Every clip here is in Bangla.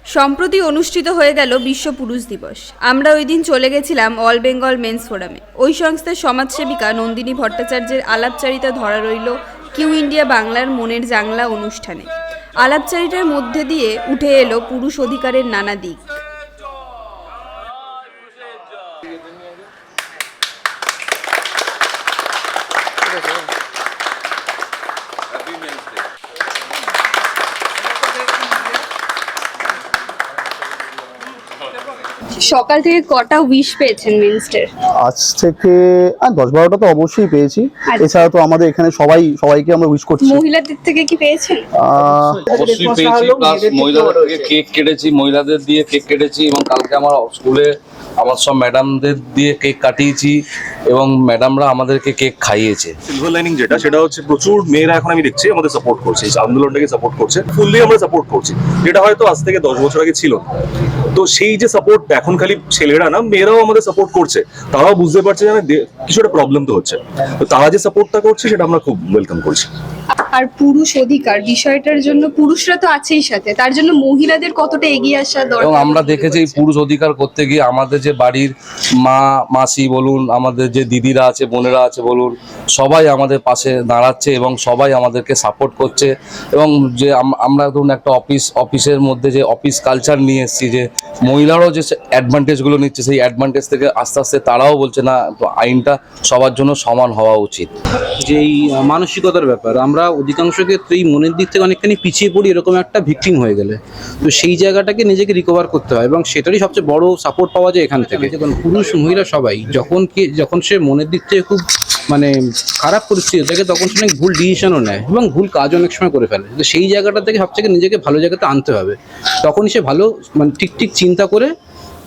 সম্প্রতি অনুষ্ঠিত হয়ে গেল বিশ্ব পুরুষ দিবস। আমরা ওই দিন চলে গেছিলাম অল বেঙ্গল মেন্স ফোরামে। ওই সংস্থার সমাজসেবিকা নন্দিনী ভট্টাচার্যের আলাপচারিতা ধরা রইল কিউ ইন্ডিয়া বাংলার মনের জাংলা অনুষ্ঠানে। আলাপচারিতার মধ্যে দিয়ে উঠে এলো পুরুষ অধিকারের নানা দিক। সকাল থেকে কটা উইশ পেয়েছেন মেন্সটার? আজ থেকে 10-12টা তো অবশ্যই পেয়েছি। এছাড়া তো আমাদের এখানে সবাইকে আমরা উইশ করছি। মহিলাদের থেকে কি পেয়েছেন? অবশ্যই পেয়েছি, প্লাস মহিলাদের থেকে কেক কেটেছি, মহিলাদের দিয়ে কেক কেটেছি এবং কালকে আমার স্কুলে আমার সব ম্যাডামদের দিয়ে কেক কাটিয়েছি এবং ম্যাডামরা আমাদেরকে কেক খাইয়েছে। সিলভার লাইনিং সেটা হচ্ছে প্রচুর মেয়েরা এখন আমি দেখছি আমাদের সাপোর্ট করছে, এই আন্দোলনটাকে সাপোর্ট করছে, ফুললি আমরা সাপোর্ট করছি, যেটা হয়তো আজ থেকে 10 বছর আগে ছিল। তো সেই যে সাপোর্ট এখন খালি ছেলেরা না, মেয়েরাও আমাদের সাপোর্ট করছে। তারাও বুঝতে পারছে যে কিছু একটা প্রবলেম তো হচ্ছে, তো তারা যে সাপোর্টটা করছে সেটা আমরা খুব ওয়েলকাম করছি। আর পুরুষ অধিকার বিষয়টার জন্য পুরুষরা তো আছেই সাথে, তার জন্য মহিলাদের কতটা এগিয়ে আসা দরকার। এবং আমরা দেখেছি পুরুষ অধিকার করতে গিয়ে আমাদের যে বাড়ির মাসি বলুন, আমাদের যে দিদিরা আছে, বোনেরা আছে বলুন, সবাই আমাদের পাশে দাঁড়াচ্ছে এবং সবাই আমাদেরকে সাপোর্ট করছে। এবং যে আমরা ধরুন একটা অফিসের মধ্যে যে অফিস কালচার নিয়ে এসেছি, যে মহিলারাও যে অ্যাডভান্টেজগুলো নিচ্ছে, সেই অ্যাডভান্টেজ থেকে আস্তে আস্তে তারাও বলছে না, আইনটা সবার জন্য সমান হওয়া উচিত। যেই মানসিকতার ব্যাপার, আমরা অধিকাংশ ক্ষেত্রেই মনের দিক থেকে অনেকখানি পিছিয়ে পড়ি এরকম একটা ভিকটিম হয়ে গেলে। তো সেই জায়গাটাকে নিজেকে রিকভার করতে হয় এবং সেটারই সবচেয়ে বড় সাপোর্ট পাওয়া যায় এখান থেকে। দেখুন, পুরুষ মহিলা সবাই যখন সে মনের দিক থেকে খুব খারাপ পরিস্থিতি থাকে, তখন সে অনেক ভুল ডিসিশনও নেয় এবং ভুল কাজ অনেক সময় করে ফেলে। তো সেই জায়গাটা থেকে সবথেকে নিজেকে ভালো জায়গাতে আনতে হবে, তখনই সে ভালো ঠিক চিন্তা করে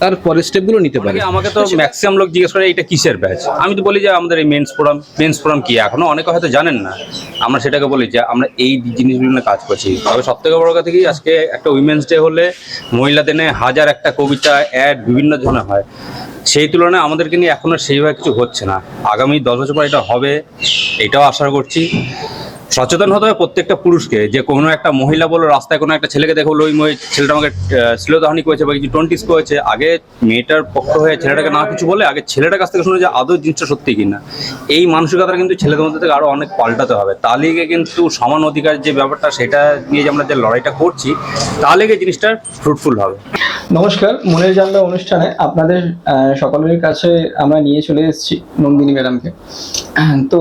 তার পরের স্টেপগুলো নিতে পারে। আমাকে তো ম্যাক্সিমাম লোক জিজ্ঞেস করে এটা কিসের ব্যাচ। আমি তো বলি যে আমাদের এই মেন্স ফোরাম কি, এখনো অনেকে হয়তো জানেন না। আমরা সেটাকে বলি যে আমরা এই জিনিসগুলো নিয়ে কাজ করছি। তবে সব থেকে বড় কথা কি, আজকে একটা উইমেন্স ডে হলে মহিলাদের নিয়ে হাজার একটা কবিতা, অ্যাড বিভিন্ন ধরনের হয়। সেই তুলনায় আমাদেরকে নিয়ে এখনো সেইভাবে কিছু হচ্ছে না। আগামী 10 বছর পর এটা হবে, এটাও আশা করছি। সচেতন হতে হবে প্রত্যেকটা পুরুষকে, যে কোনো একটা মহিলা বলো রাস্তায় কোনো একটা ছেলেকে দেখো, ওই ছেলেটা আমাকে শ্লীলতাহানি করেছে বা কিছু টোন্টিস করেছে, আগে মেয়েটার পক্ষ হয়ে ছেলেটাকে না কিছু বলে আগে ছেলেটার কাছ থেকে শুনে যে আদৌ জিনিসটা সত্যি কিনা। এই মানসিকতাটা কিন্তু ছেলেদের মধ্যে থেকে আরও অনেক পাল্টাতে হবে। তাহলে গিয়ে কিন্তু সমান অধিকার যে ব্যাপারটা, সেটা নিয়ে যে আমরা যে লড়াইটা করছি, তাহলে গিয়ে জিনিসটা ফ্রুটফুল হবে। নমস্কার, মনের জানলা অনুষ্ঠানে আপনাদের সকলের কাছে আমরা নিয়ে চলে এসেছি নন্দিনী ম্যাডামকে। তো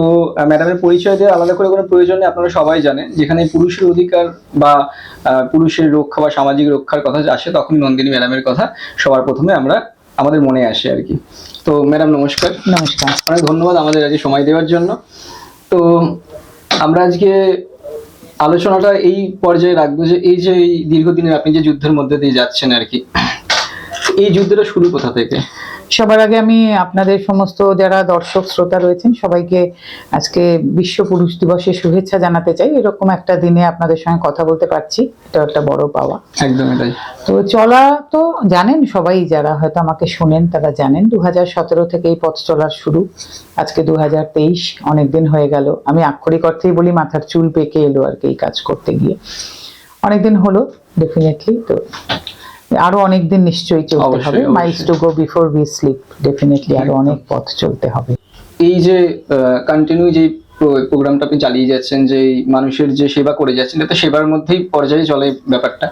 ম্যাডামের পরিচয় দেওয়া আলাদা করে কোনো প্রয়োজন নেই, আপনারা সবাই জানেন। যেখানে পুরুষের অধিকার বা পুরুষের রক্ষা বা সামাজিক রক্ষার কথা আসে, তখন নন্দিনী ম্যাডামের কথা সবার প্রথমে আমাদের মনে আসে আর কি। তো ম্যাডাম নমস্কার। নমস্কার, অনেক ধন্যবাদ আমাদের আজকে সময় দেওয়ার জন্য। তো আমরা আজকে আলোচনাটা এই পর্যায়ে রাখবো যে এই দীর্ঘদিনের আপনি যে যুদ্ধের মধ্যে দিয়ে যাচ্ছেন আর কি, এই যুদ্ধটা শুরু কোথা থেকে? সবার আগে আমি আপনাদের সমস্ত যারা দর্শক শ্রোতা রয়েছেন সবাইকে আজকে বিশ্ব পুরুষ দিবসের শুভেচ্ছা জানাতে চাই। এরকম একটা দিনে আপনাদের সঙ্গে কথা বলতে পারছি, এটা একটা বড় পাওয়া। একদম এটাই। তো চলা তো জানেন সবাই, যারা হয়তো আমাকে শোনেন তারা জানেন 2017 থেকে এই পথ চলার শুরু। আজকে 2023, অনেকদিন হয়ে গেল। আমি আক্ষরিক অর্থেই বলি মাথার চুল পেকে এলো আর কি এই কাজ করতে গিয়ে। অনেকদিন হলো ডেফিনেটলি, তো আরো অনেকদিন নিশ্চয়ই চলতে হবে। Miles to go before we sleep, definitely আরো অনেক পথ চলতে হবে। এই যে কন্টিনিউ যে প্রোগ্রামটা আপনি চালিয়ে যাচ্ছেন, যে মানুষের যে সেবা করে যাচ্ছেন, এটা সেবার মধ্যেই পর্যায়ে চলে ব্যাপারটা।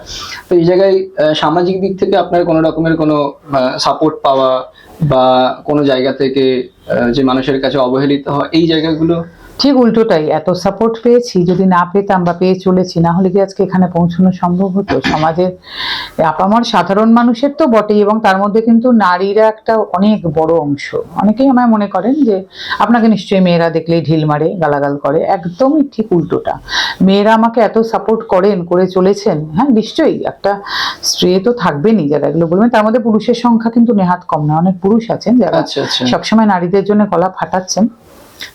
তো এই জায়গায় সামাজিক দিক থেকে আপনার কোনো রকমের কোনো সাপোর্ট পাওয়া বা কোনো জায়গা থেকে যে মানুষের কাছে অবহেলিত হওয়া, এই জায়গাগুলো? ঠিক উল্টোটাই, এত সাপোর্ট পেয়েছি, যদি না পেতাম বা পেয়ে চলেছি, না হলে কি আজকে এখানে পৌঁছানো সম্ভব হতো? সমাজের আপামর সাধারণ মানুষের তো বটেই, এবং তার মধ্যে কিন্তু নারীরা একটা অনেক বড় অংশ। অনেকেই আমায় মনে করেন যে আপনাকে নিশ্চয়ই মেয়েরা দেখলেই ঢিল মারে, গালাগাল করে। একদমই ঠিক উল্টোটা। মেয়েরা আমাকে এত সাপোর্ট করে চলেছেন। হ্যাঁ, নিশ্চয়ই একটা স্ত্রী তো থাকবেনই যারা এগুলো বলবেন। তার মধ্যে পুরুষের সংখ্যা কিন্তু নেহাত কম না, অনেক পুরুষ আছেন যারা সবসময় নারীদের জন্য গলা ফাটাচ্ছেন।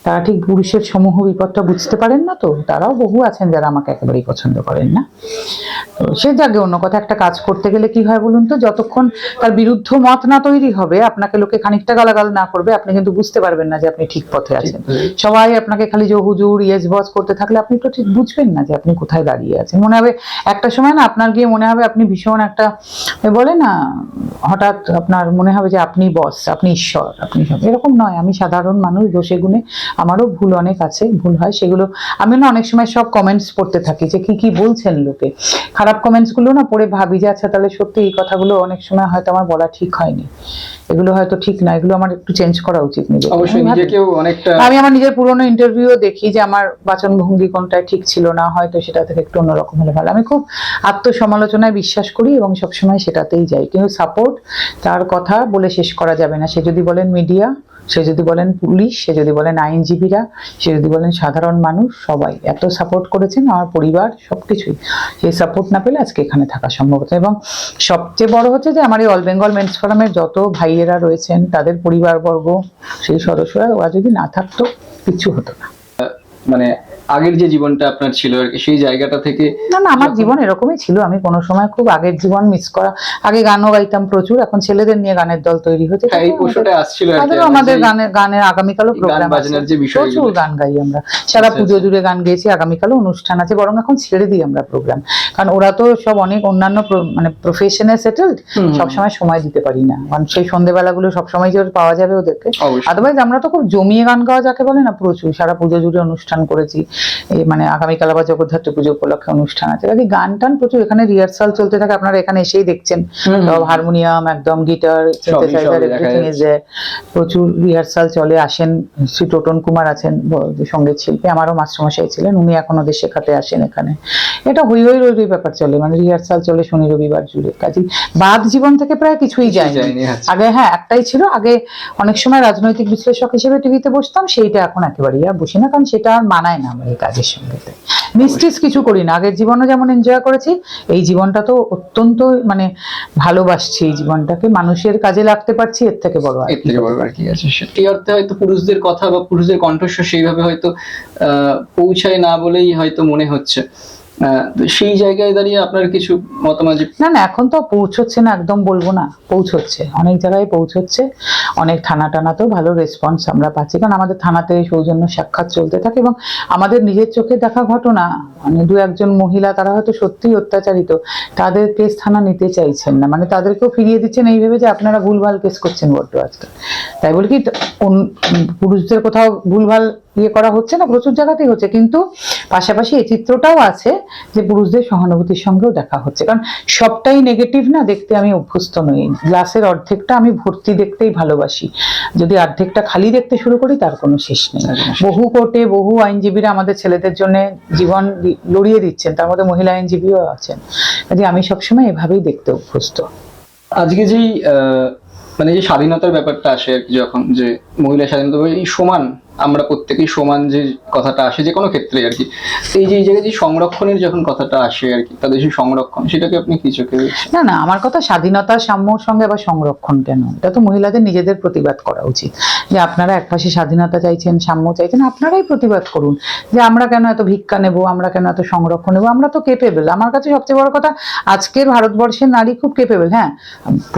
তারা ঠিক পুরুষের সমূহ বিপদটা বুঝতে পারেন না, তো তারাও বহু আছেন যারা আমাকে একেবারেই পছন্দ করেন না। তো সে যাকে অন্য কথা, একটা কাজ করতে গেলে কি হয় বলুন তো, যতক্ষণ তার বিরুদ্ধ মত না তৈরি হবে, আপনাকে লোকে খানিকটা গালাগাল না করবে, আপনি কিন্তু বুঝতে পারবেন না যে আপনি ঠিক পথে আছেন। সবাই আপনাকে খালি যে হুজুর ইয়েস বস করতে থাকলে আপনি তো ঠিক বুঝবেন না যে আপনি কোথায় দাঁড়িয়ে আছেন। মনে হবে একটা সময় না আপনার গিয়ে মনে হবে আপনি ভীষণ একটা, বলে না, হঠাৎ আপনার মনে হবে যে আপনি বস, আপনি ঈশ্বর, আপনি সব। এরকম নয়, আমি সাধারণ মানুষ, দোষে গুণে আমারও ভুল অনেক আছে, ভুল হয় সেগুলো। আমি না অনেক সময় সব কমেন্টস পড়তে থাকি যে কি বলছেন লোকে, খারাপ কমেন্টস গুলো না পড়ে ভাবি যে আচ্ছা তাহলে সত্যি এই কথাগুলো অনেক সময় হয়তো আমার বলা ঠিক হয়নি, এগুলো হয়তো ঠিক না, এগুলো আমার একটু চেঞ্জ করা উচিত নিজে। অবশ্যই নিজেকেও অনেকটা, আমি আমার নিজের পুরোনো ইন্টারভিউ দেখি যে আমার বাচন ভঙ্গি কোনটায় ঠিক ছিল না, হয়তো সেটা থেকে একটু অন্যরকম হলে ভালো। আমি খুব আত্মসমালোচনায় বিশ্বাস করি এবং সবসময় সেটাতেই যাই। কিন্তু সাপোর্ট, তার কথা বলে শেষ করা যাবে না। সে যদি বলেন মিডিয়া, সে যদি বলেন পুলিশ, সে যদি বলেন আইনজীবীরা, সে যদি বলেন সাধারণ মানুষ, সবাই এত সাপোর্ট করেছেন, আমার পরিবার, সবকিছুই। সেই সাপোর্ট না পেলে আজকে এখানে থাকা সম্ভব হতো। এবং সবচেয়ে বড় হচ্ছে যে আমার এই অল বেঙ্গল মেন্স ফোরামের যত ভাইয়েরা রয়েছেন, তাদের পরিবারবর্গ, সেই সদস্যরা, ওরা যদি না থাকতো কিচ্ছু হতো না। মানে আগের যে জীবনটা আপনার ছিল আর কি, সেই জায়গাটা থেকে না না, আমার জীবন এরকমই ছিল। আমি কোনো সময় খুব আগের জীবন মিস করা, আগে গানও গাইতাম প্রচুর, এখন ছেলেদের নিয়ে গানের দল তৈরি হচ্ছে। এই প্রশ্নটা আসছিল আর কি, তাদেরও আমাদের গানের আগামীকালও গান প্রোগ্রাম বাজনার যে বিষয়গুলো। প্রচুর গান গাই আমরা, সারা পুজো জুড়ে গান গেয়েছি, আগামীকালও অনুষ্ঠান আছে। বরং এখন ছেড়ে দিই আমরা প্রোগ্রাম, কারণ ওরা তো সব অনেক অন্যান্য মানে প্রফেশনে সেটেলড, সবসময় সময় দিতে পারি না। কারণ সেই সন্ধ্যেবেলাগুলো সবসময় যে পাওয়া যাবে ওদেরকে, আদারওয়াইজ আমরা তো খুব জমিয়ে গান গাওয়া যাকে বলে না, প্রচুর সারা পুজো জুড়ে অনুষ্ঠান করেছি। এই মানে আগামীকাল আবার জগদ্ধাত্রী পুজো উপলক্ষে অনুষ্ঠান আছে, কাজে গান টান প্রচুর। এখানে রিহার্সাল চলতে থাকে, আপনারা এখানে এসেই দেখছেন, সব হারমোনিয়াম, একদম guitar, synthesiser, everything is there. প্রচুর রিহার্সাল চলে। আসেন শ্রী টোটন কুমার আছেন সঙ্গীত শিল্পী, আমারও মাস্টারমশাই ছিলেন, উনি এখন ওদের শেখাতে আসেন এখানে। এটা হই হই রই রই ব্যাপার চলে, মানে রিহার্সাল চলে শনি রবিবার জুড়ে। কাজে বাদ জীবন থেকে প্রায় কিছুই যায়নি। আগে হ্যাঁ একটাই ছিল, আগে অনেক সময় রাজনৈতিক বিশ্লেষক হিসেবে টিভিতে বসতাম, সেইটা এখন একেবারেই আর বসি না, কারণ সেটা আর মানায় না আমার এই কাজের সঙ্গে। মিস্টিস কিছু করি না, আগের জীবনও যেমন এনজয় করেছি, এই জীবনটা তো অত্যন্ত মানে ভালোবাসছি, এই জীবনটাকে মানুষের কাজে লাগতে পারছি, এর থেকে বড় আর কি আছে। সেই অর্থে হয়তো পুরুষদের কথা বা পুরুষদের কণ্ঠস্বর সেইভাবে হয়তো পৌঁছায় না বলেই হয়তো মনে হচ্ছে। সেই জায়গায় দাঁড়িয়ে আপনার কিছু মতামত? না না, এখন তো পৌঁছচ্ছে না, একদম বলবো না, পৌঁছচ্ছে, অনেক জায়গায় পৌঁছচ্ছে। অনেক থানা টানাতেও ভালো রেসপন্স আমরা পাচ্ছি, কারণ আমাদের থানাতে সৌজন্য সাক্ষাৎ চলতে থাকে এবং আমাদের নিজের চোখে দেখা ঘটনা, মানে দু একজন মহিলা তারা হয়তো সত্যিই অত্যাচারিত, তাদের কেস থানা নিতে চাইছেন না, মানে তাদেরকেও ফিরিয়ে দিচ্ছেন এই ভেবে যে আপনারা ভুলভাল কেস করছেন বড্ড আজকে। তাই বলে কি পুরুষদের কোথাও ভুলভাল ইয়ে করা হচ্ছে না, প্রচুর জায়গাতেই হচ্ছে, কিন্তু পাশাপাশি এই চিত্রটাও আছে যে পুরুষদের সহানুভূতির সঙ্গেও দেখা হচ্ছে। কারণ সবটাই নেগেটিভ না দেখতে, আমি অভ্যস্ত নই। গ্লাসের অর্ধেকটা আমি ভর্তি দেখতেই ভালোবাসি, যদি অর্ধেকটা খালি দেখতে শুরু করি তার কোনো শেষ নেই। বহু কোর্টে বহু আইনজীবীরা আমাদের ছেলেদের জন্য জীবন লড়িয়ে দিচ্ছেন, তার মধ্যে মহিলা আইনজীবীও আছেন। কাজে আমি সবসময় এভাবেই দেখতে অভ্যস্ত। আজকে যেই মানে যে স্বাধীনতার ব্যাপারটা আসে আর কি, যখন যে মহিলা স্বাধীনতা, এই সমান, আমরা প্রত্যেকেই সমান যে কথাটা আসে যে কোনো ক্ষেত্রে আর কি, এই যে জায়গায় যে সংরক্ষণের যখন কথাটা আসে আর কি, তাদের সেই সংরক্ষণ, সেটাকে আপনি কি চোখে দেখছেন? না না, আমার কথা স্বাধীনতা সাম্যর সঙ্গে আবার সংরক্ষণ কেন, এটা তো মহিলাদের নিজেদের প্রতিবাদ করা উচিত। যে আপনারা একপাশে স্বাধীনতা চাইছেন, সাম্য চাইছেন, আপনারাই প্রতিবাদ করুন যে আমরা কেন এত ভিক্ষা নেব, আমরা কেন এত সংরক্ষণ নেব, আমরা তো কেপেবল। আমার কাছে সবচেয়ে বড় কথা, আজকের ভারতবর্ষের নারী খুব কেপেবল। হ্যাঁ,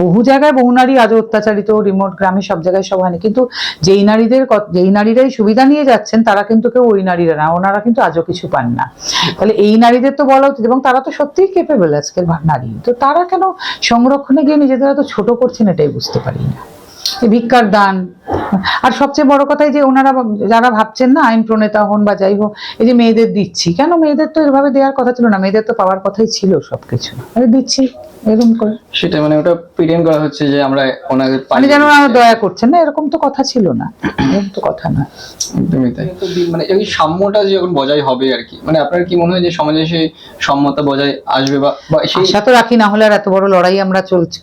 বহু জায়গায় বহু নারী আজও অত্যাচারিত, রিমোট গ্রামে সব জায়গায় সব হয়নি, কিন্তু যেই নারীরাই সুবিধা নিয়ে যাচ্ছেন তারা কিন্তু কেউ ওই নারীরা না, ওনারা কিন্তু আজও কিছু পান না। তাহলে এই নারীদের তো বলা উচিত, এবং তারা তো সত্যিই কেপেবল আজকের নারী, তো তারা কেন সংরক্ষণে গিয়ে নিজেদের এত ছোট করছেন, এটাই বুঝতে পারি না। এই ভিক্ষার দান, আর সবচেয়ে বড় কথাই যে ওনারা যারা ভাবছেন না আইন প্রণেতা হন বা যাই হোক, এই যে মেয়েদের দিচ্ছি, কেন মেয়েদের তো এভাবে দেওয়ার কথা ছিল না, মেয়েদের তো পাওয়ার কথাই ছিল সবকিছু, দিচ্ছি এরকম করে। সেটা মানে ওটা প্রিটেন্ড করা হচ্ছে যে আমরা ওনাদের মানে যেন দয়া করছেন না, এরকম তো কথা ছিল না, এরকম তো কথা না। একদমই তাই। মানে এই সাম্যটা যখন বজায় হবে আর কি, মানে আপনার কি মনে হয় যে সমাজে সেই সাম্যতা বজায় আসবে বা আশা তো রাখি, না হলে আর এত বড় লড়াই আমরা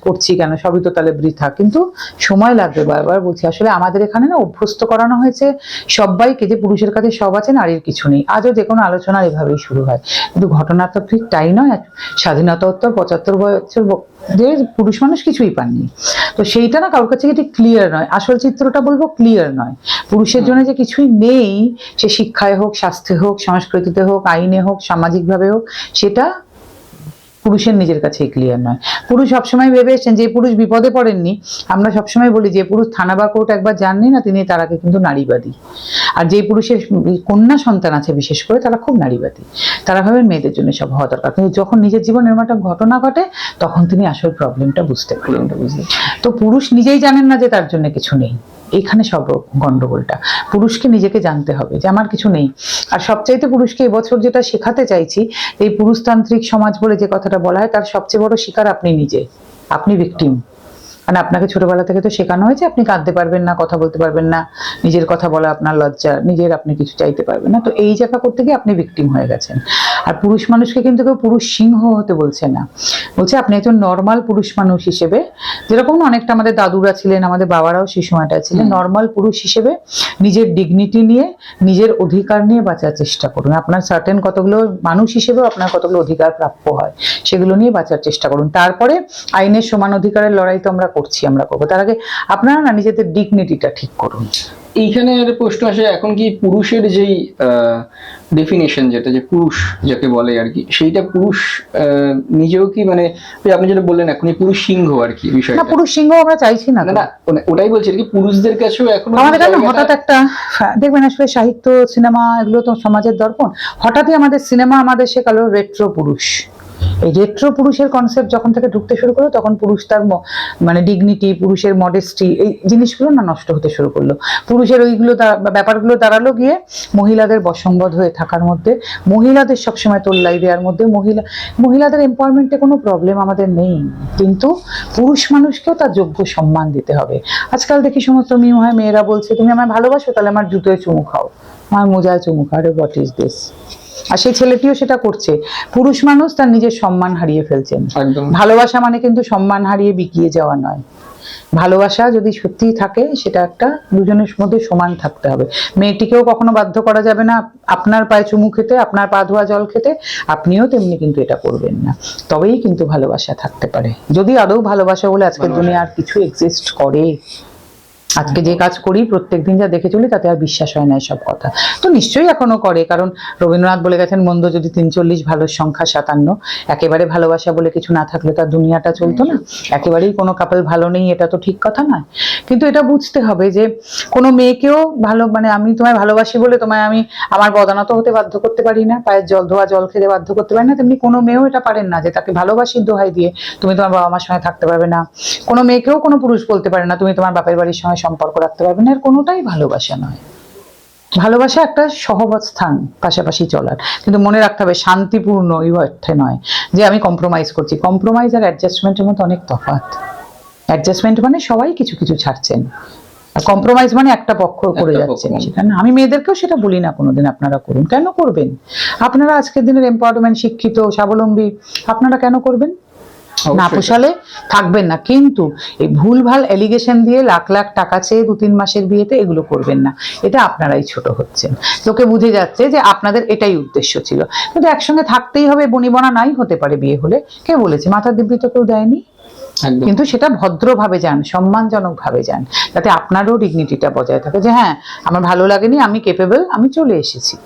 করছি কেন, সবই তো তাহলে বৃথা। কিন্তু সময় লাগবে, বারবার বলছি। আসলে আমাদের এখানে না অভ্যস্ত করানো হয়েছে সবাইকে যে পুরুষের কাছে সব আছে, নারীর কিছু নেই। আজও যে কোনো আলোচনা এভাবেই শুরু হয়, কিন্তু ঘটনা তো ঠিক তাই নয়। স্বাধীনতা উত্তর 75 বছর যে পুরুষ মানুষ কিছুই পাননি, তো সেইটা না কারোর কাছে ঠিক ক্লিয়ার নয়, আসল চিত্রটা বলবো ক্লিয়ার নয়। পুরুষের জন্য যে কিছুই নেই, সে শিক্ষায় হোক, স্বাস্থ্যে হোক, সংস্কৃতিতে হোক, আইনে হোক, সামাজিকভাবে হোক, সেটা পুরুষের নিজের কাছেই ক্লিয়ার নয়। পুরুষ সবসময় ভেবে এসেছেন যে পুরুষ বিপদে পড়েননি, আমরা সবসময় বলি যে পুরুষ থানা বা কোর্ট একবার যাননি না, তিনি তার আগে কিন্তু নারীবাদী। আর যে পুরুষের কন্যা সন্তান আছে বিশেষ করে, তারা খুব নারীবাদী, তারা ভাবেন মেয়েদের জন্য সব হওয়া দরকার। কিন্তু যখন নিজের জীবনের একটা ঘটনা ঘটে তখন তিনি আসল প্রবলেমটা বুঝতে পারেন। তো পুরুষ নিজেই জানেন না যে তার জন্য কিছু নেই, এইখানে সব গন্ডগোলটা। পুরুষকে নিজেকে জানতে হবে যে আমার কিছু নেই। আর সবচাইতে পুরুষকে এবছর যেটা শেখাতে চাইছি, এই পুরুষতান্ত্রিক সমাজ বলে যে কথাটা বলা হয়, তার সবচেয়ে বড় শিকার আপনি নিজে, আপনি ভিকটিম। মানে আপনাকে ছোটবেলা থেকে তো শেখানো হয়েছে আপনি কাঁদতে পারবেন না, কথা বলতে পারবেন না, নিজের কথা বলা আপনার লজ্জা, নিজের আপনি কিছু চাইতে পারবেন না। তো এই জায়গা করতে গিয়ে আপনি ভিকটিম হয়ে গেছেন। আর পুরুষ মানুষকে কিন্তু কেউ পুরুষ সিংহ হতে বলছে না, বলছে আপনি একজন নর্মাল পুরুষ মানুষ হিসেবে, যেরকম অনেকটা আমাদের দাদুরা ছিলেন, আমাদের বাবারাও সেই সময়টা ছিলেন, নর্মাল পুরুষ হিসেবে নিজের ডিগনিটি নিয়ে, নিজের অধিকার নিয়ে বাঁচার চেষ্টা করুন। আপনার সার্টেন কতগুলো মানুষ হিসেবেও আপনার কতগুলো অধিকার প্রাপ্য হয়, সেগুলো নিয়ে বাঁচার চেষ্টা করুন। তারপরে আইনের সমান অধিকারের লড়াই তো আমরা করছি, আমরা করবো, তার আগে আপনারা না নিজেদের ডিগনিটিটা ঠিক করুন। এইখানে একটা প্রশ্ন আসে, এখন কি পুরুষের যেই ডেফিনেশন, যেটা যে পুরুষ যাকে বলে আর কি, সেইটা পুরুষ নিজেও কি, মানে ওই আপনি যেটা বললেন এখন পুরুষ সিংহ আর কি না, বিষয়টা, পুরুষ সিংহ আমরা চাইছি না। না না ওটাই বলছি আর কি, পুরুষদের কাছেও এখন আমাদের কাছে হঠাৎ একটা দেখবেন আসলে সাহিত্য, সিনেমা, এগুলো তো সমাজের দর্পণ। হঠাৎই আমাদের সিনেমা আমাদের শেখালো রেট্রো পুরুষ। এই রেট্রো পুরুষের কনসেপ্ট যখন থেকে ঢুকতে শুরু করলো, তখন পুরুষ তার মানে ডিগনিটি, পুরুষের মডেস্টি, এই জিনিসগুলো না নষ্ট হতে শুরু করলো। পুরুষের ওইগুলো ব্যাপারগুলো দাঁড়ালো গিয়ে মহিলাদের বশংবদ হয়ে থাকার মধ্যে, মহিলাদের সবসময় তোল্লাই দেওয়ার মধ্যে। মহিলাদের এম্পাওয়ারমেন্টে কোনো প্রবলেম আমাদের নেই, কিন্তু পুরুষ মানুষকেও তার যোগ্য সম্মান দিতে হবে। আজকাল দেখি সমস্ত মেয়েরা বলছে তুমি আমায় ভালোবাসো, তাহলে আমার জুতোয় চুমু খাও, আমার মোজায় চুমু খাও। আরে হোয়াট ইজ দিস? আর সেই ছেলেটিও সেটা করছে। পুরুষ মানুষ তার নিজের সম্মান হারিয়ে ফেলছেন। একদম। ভালোবাসা মানে কিন্তু সম্মান হারিয়ে বিকিয়ে যাওয়া নয়। ভালোবাসা যদি সত্যি থাকে, সেটা একটা দুজনের মধ্যে সমান থাকতে হবে। মেয়েটিকেও কখনো বাধ্য করা যাবে না আপনার পায়ে চুমু খেতে, আপনার পা ধোয়া জল খেতে, আপনিও তেমনি কিন্তু এটা করবেন না। তবেই কিন্তু ভালোবাসা থাকতে পারে, যদি আদৌ ভালোবাসা বলে আজকের দুনিয়া আর কিছু এক্সিস্ট করে। আজকে যে কাজ করি, প্রত্যেকদিন যা দেখে চলি, তাতে আর বিশ্বাস হয় না এসব কথা। তো নিশ্চয়ই এখনো করে, কারণ রবীন্দ্রনাথ বলে গেছেন মন্দ যদি 43, ভালোর সংখ্যা 57। একেবারে ভালোবাসা বলে কিছু না থাকলে তার দুনিয়াটা চলতো না। একেবারেই কোনো কাপল ভালো নেই, এটা তো ঠিক কথা নয়। কিন্তু এটা বুঝতে হবে যে কোনো মেয়েকেও মানে আমি তোমায় ভালোবাসি বলে তোমায় আমি আমার বদানত হতে বাধ্য করতে পারি না, পায়ের ধোয়া জল খেতে বাধ্য করতে পারি না। তেমনি কোনো মেয়েও এটা পারেন না যে তাকে ভালোবাসির দোহাই দিয়ে তুমি তোমার বাবা মার সঙ্গে থাকতে পারবে না। কোনো মেয়েকেও কোনো পুরুষ বলতে পারে না তুমি তোমার বাপের বাড়ির সঙ্গে সম্পর্ক রাখতে পারবে না। এর কোনোটাই ভালোবাসা নয়। ভালোবাসা একটা সহাবস্থান, পাশাপাশি চলার। কিন্তু মনে রাখতে হবে শান্তিপূর্ণ এই অর্থে নয় যে আমি কম্প্রোমাইজ করছি। কম্প্রোমাইজ আর অ্যাডজাস্টমেন্টের মধ্যে অনেক তফাৎ। অ্যাডজাস্টমেন্ট মানে সবাই কিছু কিছু ছাড়ছেন, আর কম্প্রোমাইজ মানে একটা পক্ষ করে যাচ্ছেন। সেটা না, আমি মেয়েদেরকেও সেটা বলি না কোনোদিন আপনারা করুন। কেন করবেন? আপনারা আজকের দিনের এম্পাওয়ারমেন্ট, শিক্ষিত, স্বাবলম্বী, আপনারা কেন করবেন? না পোষালে থাকবেন না। কিন্তু এই ভুলভাল এলিগেশন দিয়ে লাখ লাখ টাকা চেয়ে 2-3 মাসের বিয়েতে এগুলো করবেন না। এটা আপনারাই ছোট হচ্ছেন। লোকে বুঝে যাচ্ছে যে আপনাদের এটাই উদ্দেশ্য ছিল। কিন্তু একসঙ্গে থাকতেই হবে, বনিবনা নাই হতে পারে বিয়ে হলে। কে বলেছে? মাথার দিব্যি তো কেউ দেয়নি। কিন্তু সেটা ভদ্রভাবে যান, সম্মানজনক ভাবে যান, যাতে আপনারও ডিগনিটিটা বজায় থাকে যে হ্যাঁ আমার ভালো লাগেনি, আমি কেপেবল, আমি চলে এসেছি।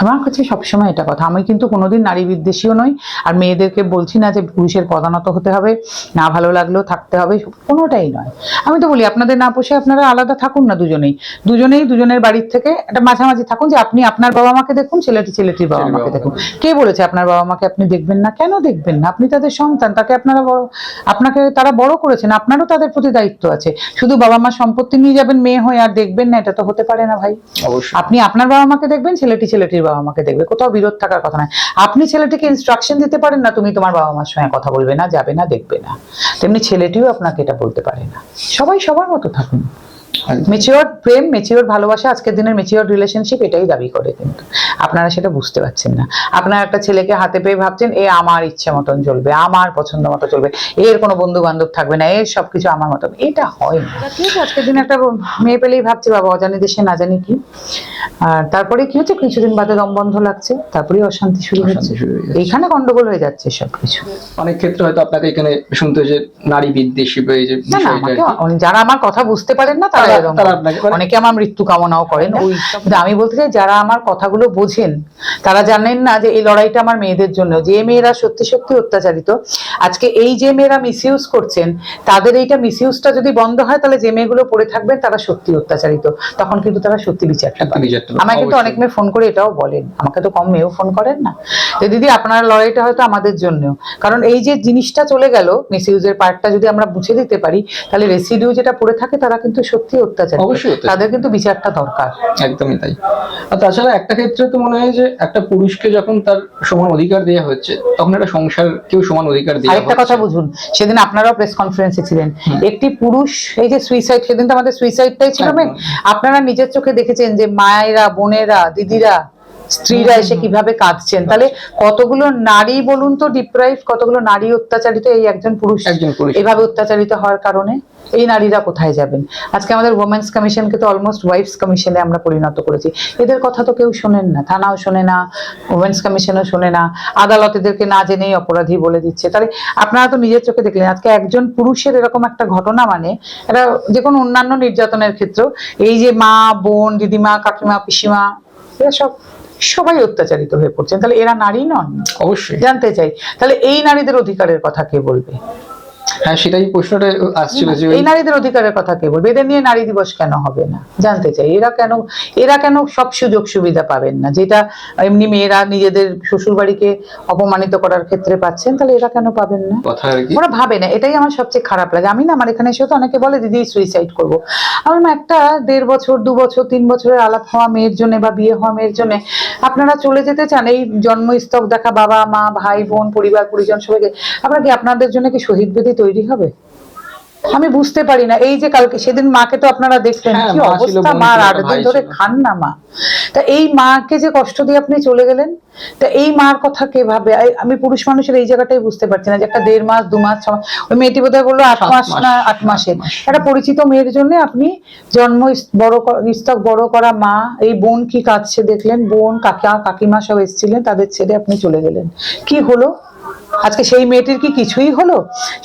আমার কাছে সবসময় এটা কথা। আমি কিন্তু কোনোদিন নারী বিদ্বেষীও নই, আর মেয়েদেরকে বলছি না যে পুরুষের পদানত হতে হবে, না ভালো লাগলেও থাকতে হবে, কোনোটাই নয়। আমি তো বলি আপনাদের না পোষে আপনারা আলাদা থাকুন না, দুজনেই দুজনের বাড়ির থেকে একটা মাঝামাঝি থাকুন। যে আপনি আপনার বাবা মাকে দেখুন, ছেলেটির বাবা মাকে দেখুন। কে বলেছে আপনার বাবা মাকে আপনি দেখবেন না? কেন দেখবেন না? আপনি তাদের সন্তান, আপনাকে তারা বড় করেছেন, আপনারও তাদের প্রতি দায়িত্ব আছে। শুধু বাবা মা সম্পত্তি নিয়ে যাবেন মেয়ে হয়ে আর দেখবেন না, এটা তো হতে পারে না ভাই। অবশ্যই আপনি আপনার বাবা মাকে দেখবেন, ছেলেটির বাবা মাকে দেখবে, কোথাও বিরোধ থাকার কথা নয়। আপনি ছেলেটিকে ইনস্ট্রাকশন দিতে পারেন না তুমি তোমার বাবা মার সঙ্গে কথা বলবে না, যাবে না, দেখবে না। তেমনি ছেলেটিও আপনাকে এটা বলতে পারে না। সবাই সবার মতো থাকুন। মেচিওর প্রেম, মেচিওর ভালোবাসা, আজকের দিনের মেচিওর রিলেশনশিপ এটাই দাবি করে, কিন্তু আপনারা সেটা বুঝতে পারছেন না। আপনারা একটা ছেলেকে হাতে পেয়ে ভাবছেন এ আমার ইচ্ছে মতন চলবে, আমার পছন্দ মতো চলবে, এর কোনো বন্ধু বান্ধব থাকবে না, এর সবকিছু আমার মতন, এটা হয় না। ঠিক আছে, আজকের দিনে একটা মেয়ে পেলেই ভাবছে বাবা অজানি দেশে না জানি কি, আর তারপরে কি হচ্ছে কিছুদিন বাদে দম বন্ধ লাগছে, তারপরে অশান্তি শুরু হচ্ছে, এইখানে গন্ডগোল হয়ে যাচ্ছে সবকিছু। অনেক ক্ষেত্রে হয়তো আপনাকে এখানে শুনতে যে নারী বিদ্বেষী বা এই যে না না, বিষয়টা আমাকে যারা আমার কথা বুঝতে পারেন না তারা এরকম তারা আপনাকে বলে। অনেকে আমার মৃত্যু কামনাও করেন ওই, কিন্তু আমি বলতে চাই যারা আমার কথাগুলো বোঝেন তারা জানেন না যে এই লড়াইটা আমার মেয়েদের জন্য। যে মেয়েরা সত্যি সত্যি অত্যাচারিত, আজকে এই যে মেয়েরা মিসইউজ করছেন, তাদের এইটা মিসইউজটা যদি বন্ধ হয় তাহলে যে মেয়েগুলো পড়ে থাকবেন তারা সত্যি অত্যাচারিত, তখন কিন্তু তারা সত্যি বিচারটা পাবে। আমাকে কিন্তু অনেক মেয়ে ফোন করে এটাও বলেন, আমাকে তো কম মেয়েও ফোন করেন না, যে দিদি আপনার লড়াইটা হয়তো আমাদের জন্য, কারণ এই যে জিনিসটা চলে গেল মিসইউজের পার্টটা যদি আমরা বুঝে দিতে পারি তাহলে রেসিডিউ যেটা পড়ে থাকে তারা কিন্তু সত্যি অত্যাচার, অবশ্যই অত্যাচারিত। তাদের কিন্তু বিচারটা দরকার। একদমই তাই। আর তাছাড়া একটা ক্ষেত্রে তো মনে হয় যে একটা পুরুষকে যখন তার সমান অধিকার দেওয়া হচ্ছে তখন একটা সংসারকেও সমান অধিকার দেওয়া আরেকটা কথা বুঝুন, সেদিন আপনারাও প্রেস কনফারেন্সে ছিলেন, একটি পুরুষ এই যে সুইসাইড, সেদিন তো আমাদের সুইসাইডটাই ছিল মেন, আপনারা নিজের চোখে দেখেছেন যে মায়েরা, বোনেরা, দিদিরা, স্ত্রীরা এসে কিভাবে কাঁদছেন, তাহলে কতগুলো নারী বলুন তো ডিপ্রাইভ, কতগুলো নারী অত্যাচারিত এই একজন পুরুষ এভাবে অত্যাচারিত হওয়ার কারণে। এই নারীরা কোথায় যাবেন? আজকে আমাদের ওমেন্স কমিশনকে তো অলমোস্ট ওয়াইফস কমিশনে আমরা পরিণত করেছি, এদের কথা তো কেউ শোনেন না, থানাও শোনে না, ওমেন্স কমিশনও শোনে না, আদালত এদেরকে না জেনেই অপরাধী বলে দিচ্ছে। তাহলে আপনারা তো নিজের চোখে দেখলেন আজকে একজন পুরুষের এরকম একটা ঘটনা, মানে এটা যে কোনো অন্যান্য নির্যাতনের ক্ষেত্রেও এই যে মা, বোন, দিদিমা, কাকিমা, পিসিমা, এরা সবাই অত্যাচারিত হয়ে পড়ছেন, তাহলে এরা নারী নন? অবশ্যই জানতে চাই তাহলে এই নারীদের অধিকারের কথা কে বলবে? হ্যাঁ, সেটাই প্রশ্নটা আসছিল যে এই নারীদের অধিকারের কথা কে বলবে? এদের নিয়ে নারী দিবস কেন হবে না জানতে চাই। এরা কেন সব সুযোগ সুবিধা পাবেন না, যেটা এমনি মেয়েরা নিজেদের শ্বশুর বাড়িকে অপমানিত করার ক্ষেত্রে পাচ্ছেন, তাহলে এরা কেন পাবেন না? কথা আর কি। ওরা ভাবে না, এটাই আমার সবচেয়ে খারাপ লাগে। আমি না, আমার এখানে এসে তো অনেকে বলে দিদি সুইসাইড করবো, আমার না একটা 1.5 বছর 2 বছর 3 বছরের আলাপ হওয়া মেয়ের জন্য বা বিয়ে হওয়া মেয়ের জন্য আপনারা চলে যেতে চান এই জন্মস্তক দেখা বাবা মা ভাই বোন পরিবার পরিজন সবাইকে, আপনারা কি আপনাদের জন্য কি শহীদ বেদি তৈরি হবে? আমি বুঝতে পারি না। এই যে কালকে সেদিন মাকে তো আপনারা দেখলেন হ্যাঁ, কি মা ছিল, অবস্থা, বোন মার ছিল, 8 দিন ভাই ধরে ছিল। খান না মা, তা এই মাকে যে কষ্ট দিয়ে আপনি চলে গেলেন, তা এই মার কথা কে ভাবে? আমি পুরুষ মানুষের এই জায়গাটাই বুঝতে পারছি না যে একটা 1.5 মাস 2 মাস 6 মাস, ওই মেয়েটি বোধহয় বললো 8 মাস না 8 মাসে, একটা পরিচিত মেয়ের জন্য আপনি জন্ম স্তক বড় করা মা, এই বোন কি কাঁদছে দেখলেন, বোন কাকিমা সব এসেছিলেন, তাদের ছেড়ে আপনি চলে গেলেন, কি হলো? আজকে সেই মেয়েটির কি কিছুই হলো?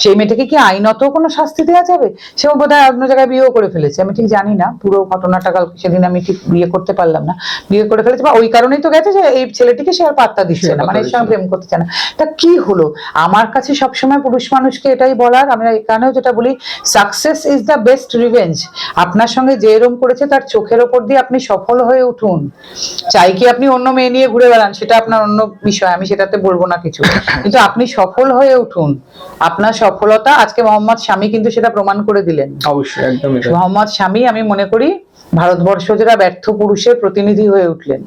সেই মেয়েটিকে কি আইনত কোনো শাস্তি দেওয়া যাবে? সে বোধহয় অন্য জায়গায় বিয়েও করে ফেলেছে, আমি ঠিক জানি না পুরো ঘটনাটা, কালকে সেদিন আমি ঠিক বিয়ে করতে পারলাম না, বিয়ে করে ফেলেছে বা ওই কারণেই তো গেছে যে এই ছেলেটিকে সে আর পাত্তা দিচ্ছে না, মানে এর সঙ্গে প্রেম করতে চায় না। তা কি হলো? আমার কাছে সবসময় পুরুষ মানুষকে এটাই বলার, আমি এখানেও যেটা বলি, success is the best revenge. আপনার সঙ্গে যে এরম করেছে তার চোখের ওপর দিয়ে আপনি সফল হয়ে উঠুন। চাই কি আপনি অন্য মেয়ে নিয়ে ঘুরে বেড়ান, সেটা আপনার অন্য বিষয়, আমি সেটাতে বলবো না কিছু, কিন্তু আপনি সফল হয়ে উঠুন। আপনার সফলতা আজকে মোহাম্মদ শামী কিন্তু সেটা প্রমাণ করে দিলেন। অবশ্যই একদমই তাই। মোহাম্মদ শামী আমি মনে করি ভারতবর্ষ যারা ব্যর্থ পুরুষের প্রতিনিধি হয়ে উঠলেন।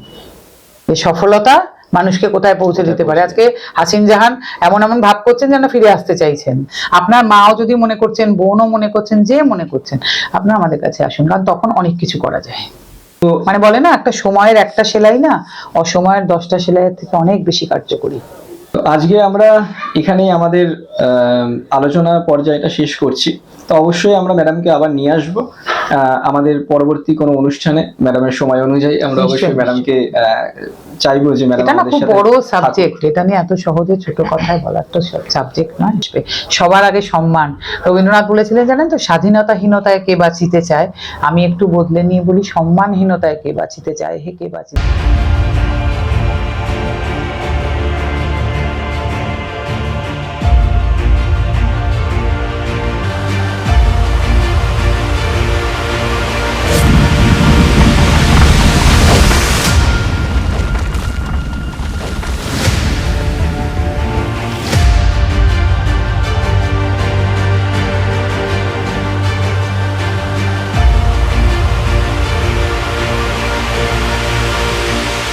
এই সফলতা মানুষকে কোথায় পৌঁছে দিতে পারে। আজকে হাসিন জাহান এমন এমন ভাব করছেন যেন ফিরে আসতে চাইছেন। আপনার মাও যদি মনে করছেন, বোনও মনে করছেন, যে মনে করছেন, আপনারা আমাদের কাছে আসুন, কারণ তখন অনেক কিছু করা যায়। তো মানে বলে না, একটা সময়ের একটা সেলাই না অসময়ের 10টা সেলাইয়ের থেকে অনেক বেশি কার্যকরী। তো আজকে আমরা এখানেই আমাদের আলোচনা পর্যায়টা শেষ করছি। তো অবশ্যই আমরা ম্যাডামকে আবার নিয়ে আসবো আমাদের পরবর্তী কোনো অনুষ্ঠানে, ম্যাডামের সময় অনুযায়ী আমরা অবশ্যই ম্যাডামকে চাইবো যে ম্যাডাম এটা না আমাদের খুব সাথে বড় সাবজেক্ট, এটা নিয়ে এত সহজে ছোট কথায় বলার তো সাবজেক্ট নয়। সবার আগে সম্মান। রবীন্দ্রনাথ বলেছিলেন জানেন তো, স্বাধীনতাহীনতায় কে বাঁচিতে চায়, আমি একটু বদলে নিয়ে বলি সম্মানহীনতায় কে বাঁচিতে চায়, হে কে বাঁচিতে